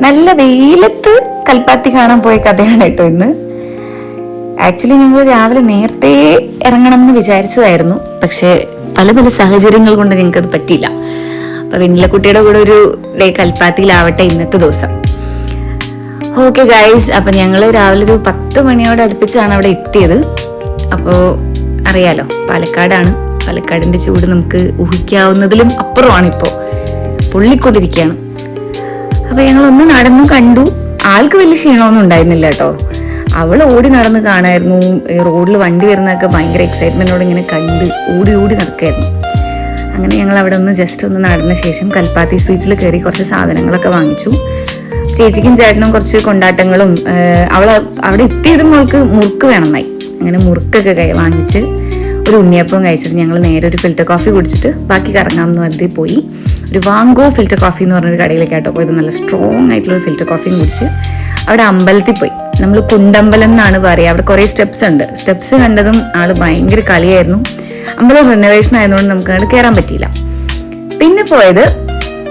നല്ല വെയിലത്ത് കൽപ്പാത്തി കാണാൻ പോയ കഥയാണ് കേട്ടോ ഇന്ന്. ആക്ച്വലി ഞങ്ങൾ രാവിലെ നേരത്തെ ഇറങ്ങണം എന്ന് വിചാരിച്ചതായിരുന്നു, പക്ഷെ പല പല സാഹചര്യങ്ങൾ കൊണ്ട് ഞങ്ങൾക്കത് പറ്റിയില്ല. അപ്പൊ വെണ്ണിലക്കുട്ടിയുടെ കൂടെ ഒരു ഡേ കൽപ്പാത്തിയിലാവട്ടെ ഇന്നത്തെ ദിവസം. ഓക്കെ ഗൈസ്, അപ്പൊ ഞങ്ങൾ രാവിലെ ഒരു 10 മണിയോട് അടുപ്പിച്ചാണ് അവിടെ എത്തിയത്. അപ്പോൾ അറിയാലോ, പാലക്കാടാണ്. പാലക്കാടിന്റെ ചൂട് നമുക്ക് ഊഹിക്കാവുന്നതിലും അപ്പുറമാണ് ഇപ്പോൾ, പൊള്ളിക്കൊണ്ടിരിക്കുകയാണ്. അപ്പൊ ഞങ്ങളൊന്ന് നടന്നു കണ്ടു. ആൾക്ക് വലിയ ക്ഷീണമൊന്നും ഉണ്ടായിരുന്നില്ല കേട്ടോ. അവൾ ഓടി നടന്ന് കാണായിരുന്നു. റോഡിൽ വണ്ടി വരുന്നതൊക്കെ ഭയങ്കര എക്സൈറ്റ്മെന്റോടെ ഇങ്ങനെ കണ്ട് ഓടി ഓടി നടക്കായിരുന്നു. അങ്ങനെ ഞങ്ങൾ അവിടെ ഒന്ന് ജസ്റ്റ് ഒന്ന് നടന്ന ശേഷം കൽപ്പാത്തി സ്വീറ്റ്സിൽ കയറി കുറച്ച് സാധനങ്ങളൊക്കെ വാങ്ങിച്ചു. ചേച്ചിക്കും ചേട്ടനും കുറച്ച് കൊണ്ടാട്ടങ്ങളും. അവിടെ എത്തിയതും അവൾക്ക് മുറുക്ക് വേണമെന്നായി. അങ്ങനെ മുറുക്കൊക്കെ വാങ്ങിച്ച് ഒരു ഉണ്ണിയപ്പം കഴിച്ചിട്ട് ഞങ്ങൾ നേരെ ഒരു ഫിൽറ്റർ കോഫി കുടിച്ചിട്ട് ബാക്കി കറങ്ങാമെന്ന് കരുതി പോയി. ഒരു വാങ്കോ ഫിൽറ്റർ കോഫി എന്ന് പറഞ്ഞൊരു കടയിലേക്കാട്ടോ പോയത്. നല്ല സ്ട്രോങ് ആയിട്ടുള്ള ഫിൽറ്റർ കോഫിയും കുടിച്ച് അവിടെ അമ്പലത്തിൽ പോയി. നമ്മൾ കുണ്ടമ്പലം എന്നാണ് പറയുക. അവിടെ കുറേ സ്റ്റെപ്സ് ഉണ്ട്. സ്റ്റെപ്സ് കണ്ടതും ആള് ഭയങ്കര കളിയായിരുന്നു. അമ്പലം റിനോവേഷൻ ആയതുകൊണ്ട് നമുക്ക് അവിടെ കയറാൻ പറ്റിയില്ല.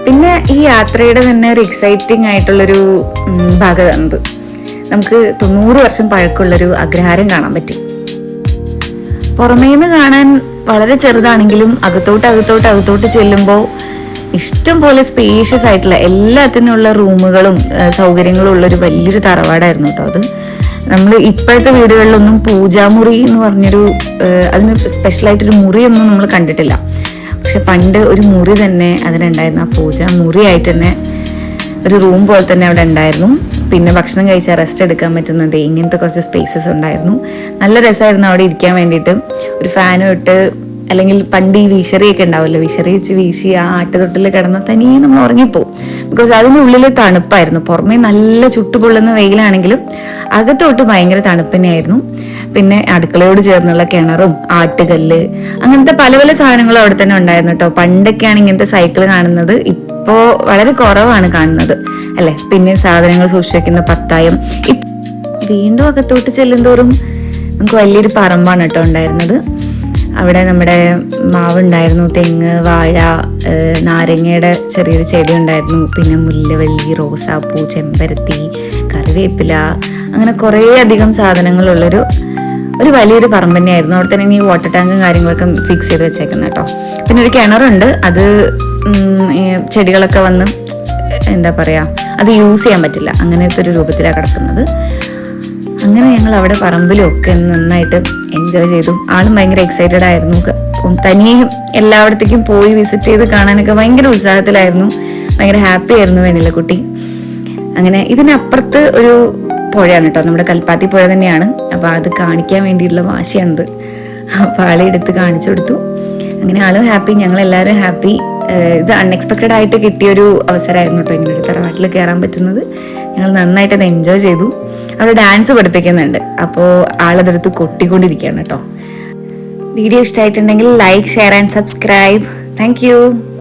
പിന്നെ ഈ യാത്രയുടെ തന്നെ ഒരു എക്സൈറ്റിംഗ് ആയിട്ടുള്ളൊരു ഭാഗമാണിത്. നമുക്ക് 90 വർഷം പഴക്കമുള്ളൊരു അഗ്രഹാരം കാണാൻ പറ്റി. പുറമേന്ന് കാണാൻ വളരെ ചെറുതാണെങ്കിലും അകത്തോട്ട് ചെല്ലുമ്പോൾ ഇഷ്ടം പോലെ സ്പേഷ്യസ് ആയിട്ടുള്ള എല്ലാത്തിനുള്ള റൂമുകളും സൗകര്യങ്ങളും ഉള്ളൊരു വലിയൊരു തറവാടായിരുന്നു കേട്ടോ അത്. നമ്മൾ ഇപ്പോഴത്തെ വീടുകളിലൊന്നും പൂജാമുറി എന്ന് പറഞ്ഞൊരു അതിന് സ്പെഷ്യലായിട്ടൊരു മുറിയൊന്നും നമ്മൾ കണ്ടിട്ടില്ല. പക്ഷെ പണ്ട് ഒരു മുറി തന്നെ അതിനുണ്ടായിരുന്നു. ആ പൂജാമുറിയായിട്ട് തന്നെ ഒരു റൂം പോലെ തന്നെ അവിടെ ഉണ്ടായിരുന്നു. പിന്നെ ഭക്ഷണം കഴിച്ചാൽ റെസ്റ്റ് എടുക്കാൻ പറ്റുന്നത് ഇങ്ങനത്തെ കുറച്ച് സ്പേസസ് ഉണ്ടായിരുന്നു. നല്ല രസമായിരുന്നു അവിടെ ഇരിക്കാൻ വേണ്ടിയിട്ട്. ഒരു ഫാനും ഇട്ട്, അല്ലെങ്കിൽ പണ്ട് ഈ വിശറിയൊക്കെ ഉണ്ടാവുമല്ലോ, വിശറി വെച്ച് വീശി ആ ആട്ടുതൊട്ടിൽ കിടന്നാൽ തനിയെ നമ്മൾ ഉറങ്ങിപ്പോവും. ബിക്കോസ് അതിനുള്ളിൽ തണുപ്പായിരുന്നു. പുറമേ നല്ല ചുട്ടുപൊള്ളുന്ന വെയിലാണെങ്കിലും അകത്തോട്ട് ഭയങ്കര തണുപ്പ് തന്നെയായിരുന്നു. പിന്നെ അടുക്കളയോട് ചേർന്നുള്ള കിണറും ആട്ടുകല്ല് അങ്ങനത്തെ പല പല സാധനങ്ങളും അവിടെ തന്നെ ഉണ്ടായിരുന്നു കേട്ടോ. പണ്ടൊക്കെയാണ് ഇങ്ങനത്തെ സൈക്കിൾ കാണുന്നത്, ഇപ്പോ വളരെ കുറവാണ് കാണുന്നത് അല്ലെ. പിന്നെ സാധനങ്ങൾ സൂക്ഷിച്ചു വെക്കുന്ന പത്തായം. വീണ്ടും അകത്തോട്ട് ചെല്ലുന്തോറും നമുക്ക് വലിയൊരു പറമ്പാണ് കേട്ടോ ഉണ്ടായിരുന്നത്. അവിടെ നമ്മുടെ മാവുണ്ടായിരുന്നു, തെങ്ങ്, വാഴ, നാരങ്ങയുടെ ചെറിയൊരു ചെടി ഉണ്ടായിരുന്നു. പിന്നെ മുല്ലവല്ലി, റോസാപ്പൂ, ചെമ്പരത്തി, കറിവേപ്പില, അങ്ങനെ കുറേ അധികം സാധനങ്ങളുള്ളൊരു വലിയൊരു പറമ്പ് തന്നെയായിരുന്നു. അവിടെ തന്നെ ഈ വാട്ടർ ടാങ്കും കാര്യങ്ങളൊക്കെ ഫിക്സ് ചെയ്ത് വെച്ചേക്കുന്ന കേട്ടോ. പിന്നെ ഒരു കിണറുണ്ട്. അത് ചെടികളൊക്കെ വന്ന് എന്താ പറയാ, അത് യൂസ് ചെയ്യാൻ പറ്റില്ല, അങ്ങനത്തെ ഒരു രൂപത്തിലാണ് കിടക്കുന്നത്. അങ്ങനെ ഞങ്ങൾ അവിടെ പറമ്പിലും ഒക്കെ നന്നായിട്ട് എൻജോയ് ചെയ്തു. ആളും ഭയങ്കര എക്സൈറ്റഡ് ആയിരുന്നു. തനിയും എല്ലായിടത്തേക്കും പോയി വിസിറ്റ് ചെയ്ത് കാണാനൊക്കെ ഭയങ്കര ഉത്സാഹത്തിലായിരുന്നു. ഭയങ്കര ഹാപ്പി ആയിരുന്നു വെണ്ണിലക്കുട്ടി. അങ്ങനെ ഇതിനപ്പുറത്ത് ഒരു പുഴയാണ് കേട്ടോ, നമ്മുടെ കൽപ്പാത്തി പുഴ തന്നെയാണ്. അപ്പൊ അത് കാണിക്കാൻ വേണ്ടിയിട്ടുള്ള വാശിയാണിത്. അപ്പൊ ആളെ എടുത്ത് കാണിച്ചു കൊടുത്തു. അങ്ങനെ ആളും ഹാപ്പി, ഞങ്ങളെല്ലാവരും ഹാപ്പി. ഇത് അൺഎക്സ്പെക്റ്റഡ് ആയിട്ട് കിട്ടിയൊരു അവസരമായിരുന്നു കേട്ടോ ഇങ്ങനെ ഒരു തറവാട്ടിൽ കയറാൻ പറ്റുന്നത്. ഞങ്ങൾ നന്നായിട്ട് അത് എൻജോയ് ചെയ്തു. അവിടെ ഡാൻസ് പഠിപ്പിക്കുന്നുണ്ട്. അപ്പോൾ ആളതെടുത്ത് കൊട്ടിക്കൊണ്ടിരിക്കുകയാണ് കേട്ടോ. വീഡിയോ ഇഷ്ടമായിട്ടുണ്ടെങ്കിൽ like, share and subscribe. Thank you.